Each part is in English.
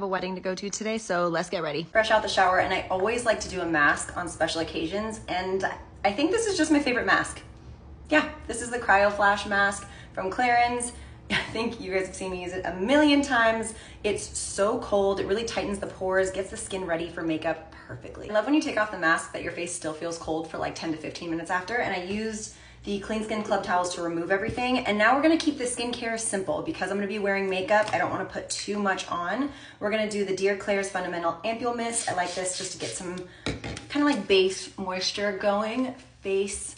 A wedding to go to today, so let's get ready. Fresh out the shower, and I always like to do a mask on special occasions, and I think this is just my favorite mask. Yeah, this is the Cryo Flash mask from Clarins. I think you guys have seen me use it a million times. It's so cold, it really tightens the pores, gets the skin ready for makeup perfectly. I love when you take off the mask that your face still feels cold for like 10 to 15 minutes after, and I used the Clean Skin Club towels to remove everything. And now we're gonna keep the skincare simple because I'm gonna be wearing makeup. I don't wanna put too much on. We're gonna do the Dear Klairs Fundamental Ampule Mist. I like this just to get some kind of like base moisture going. Face,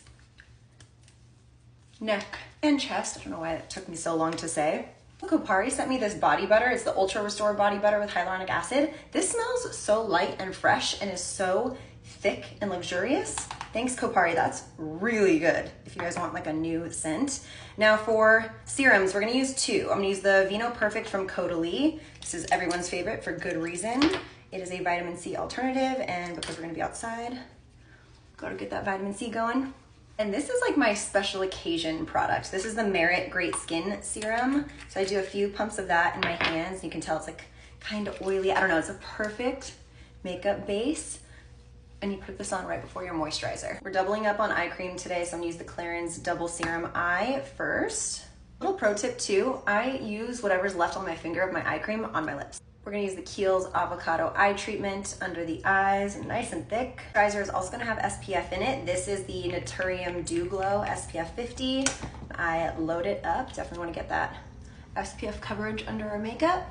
neck, and chest. I don't know why it took me so long to say. Kopari sent me this body butter. It's the Ultra Restore Body Butter with hyaluronic acid. This smells so light and fresh and is so thick and luxurious. Thanks, Kopari, that's really good if you guys want like a new scent. Now for serums, we're gonna use two. I'm gonna use the Vino Perfect from Caudalie. This is everyone's favorite for good reason. It is a vitamin C alternative, and because we're gonna be outside, gotta get that vitamin C going. And this is like my special occasion product. This is the Merit Great Skin Serum. So I do a few pumps of that in my hands. You can tell it's like kind of oily. I don't know, it's a perfect makeup base. And you put this on right before your moisturizer. We're doubling up on eye cream today, so I'm gonna use the Clarins Double Serum Eye first. Little pro tip too, I use whatever's left on my finger of my eye cream on my lips. We're gonna use the Kiehl's Avocado Eye Treatment under the eyes, nice and thick. Moisturizer is also gonna have SPF in it. This is the Naturium Dew Glow SPF 50. I load it up, definitely wanna get that SPF coverage under our makeup.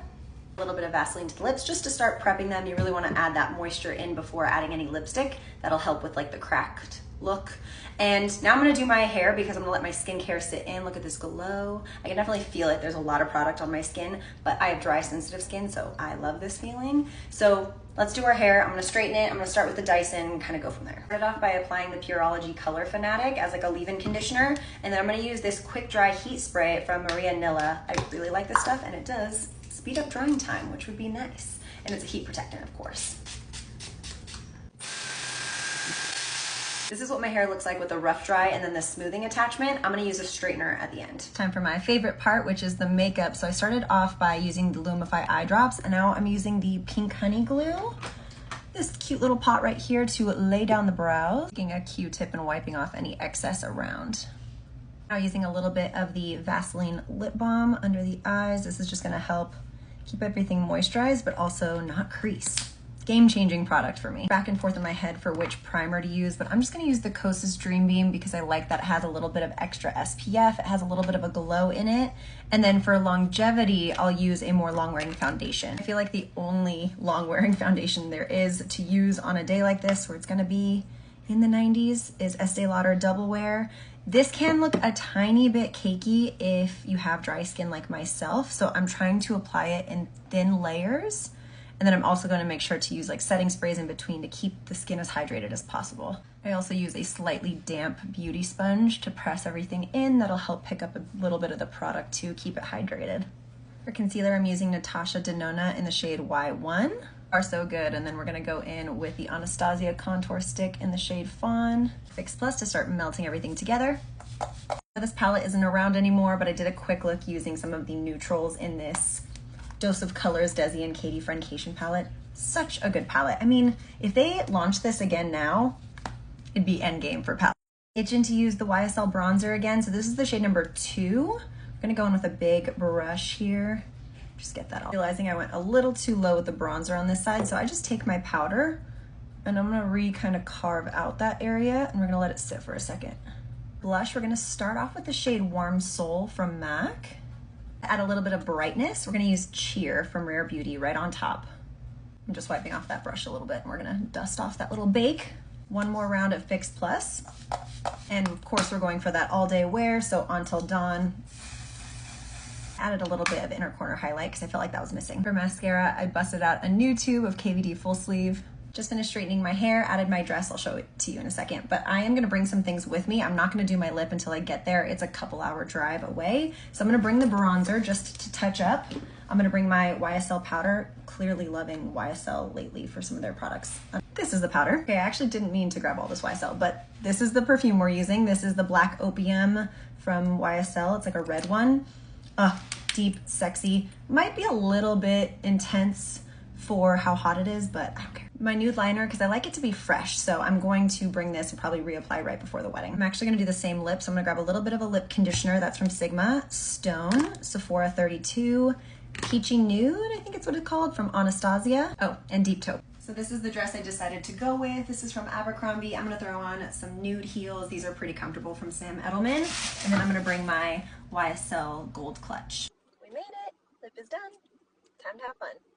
A little bit of Vaseline to the lips just to start prepping them. You really want to add that moisture in before adding any lipstick. That'll help with like the cracked look. And now I'm going to do my hair because I'm going to let my skincare sit in. Look at this glow. I can definitely feel it. There's a lot of product on my skin, but I have dry sensitive skin, so I love this feeling. So let's do our hair. I'm going to straighten it. I'm going to start with the Dyson and kind of go from there. Start off by applying the Pureology Color Fanatic as like a leave-in conditioner, and then I'm going to use this quick dry heat spray from Maria Nilla. I really like this stuff, and it does speed up drying time, which would be nice. And it's a heat protectant, of course. This is what my hair looks like with the rough dry and then the smoothing attachment. I'm gonna use a straightener at the end. Time for my favorite part, which is the makeup. So I started off by using the Lumify eye drops, and now I'm using the Pink Honey Glue. This cute little pot right here to lay down the brows. Taking a Q-tip and wiping off any excess around. Now using a little bit of the Vaseline lip balm under the eyes. This is just gonna help keep everything moisturized, but also not crease. Game-changing product for me. Back and forth in my head for which primer to use, but I'm just gonna use the Kosas Dream Beam because I like that it has a little bit of extra SPF. It has a little bit of a glow in it. And then for longevity, I'll use a more long-wearing foundation. I feel like the only long-wearing foundation there is to use on a day like this where it's gonna be in the 90s is Estee Lauder Double Wear. This can look a tiny bit cakey if you have dry skin like myself, so I'm trying to apply it in thin layers. And then I'm also going to make sure to use like setting sprays in between to keep the skin as hydrated as possible. I also use a slightly damp beauty sponge to press everything in. That'll help pick up a little bit of the product to keep it hydrated. For concealer, I'm using Natasha Denona in the shade Y1. Are so good. And then we're gonna go in with the Anastasia contour stick in the shade Fawn. Fix Plus to start melting everything together. This palette isn't around anymore, but I did a quick look using some of the neutrals in this Dose of Colors Desi and Katie Friendcation palette. Such a good palette. I mean, if they launch this again now, it'd be endgame for palette. Itching to use the YSL bronzer again. So this is the shade number 2. I'm gonna go in with a big brush here. Just get that off. Realizing I went a little too low with the bronzer on this side, so I just take my powder and I'm gonna kind of carve out that area, and we're gonna let it sit for a second. Blush, we're gonna start off with the shade Warm Soul from MAC. Add a little bit of brightness. We're gonna use Cheer from Rare Beauty right on top. I'm just wiping off that brush a little bit, and we're gonna dust off that little bake. One more round of Fix Plus. And of course we're going for that all day wear, so Until Dawn. Added a little bit of inner corner highlight because I felt like that was missing. For mascara, I busted out a new tube of KVD Full Sleeve. Just finished straightening my hair, added my dress. I'll show it to you in a second, but I am gonna bring some things with me. I'm not gonna do my lip until I get there. It's a couple-hour drive away. So I'm gonna bring the bronzer just to touch up. I'm gonna bring my YSL powder. Clearly loving YSL lately for some of their products. This is the powder. Okay, I actually didn't mean to grab all this YSL, but this is the perfume we're using. This is the Black Opium from YSL. It's like a red one. Deep, sexy, might be a little bit intense for how hot it is, but I don't care. My nude liner, because I like it to be fresh, so I'm going to bring this and probably reapply right before the wedding. I'm actually gonna do the same lips. I'm gonna grab a little bit of a lip conditioner. That's from Sigma, Stone, Sephora 32, Peachy Nude, I think it's what it's called, from Anastasia. Oh, and Deep Taupe. So this is the dress I decided to go with. This is from Abercrombie. I'm gonna throw on some nude heels. These are pretty comfortable, from Sam Edelman. And then I'm gonna bring my YSL gold clutch. We made it, lip is done. Time to have fun.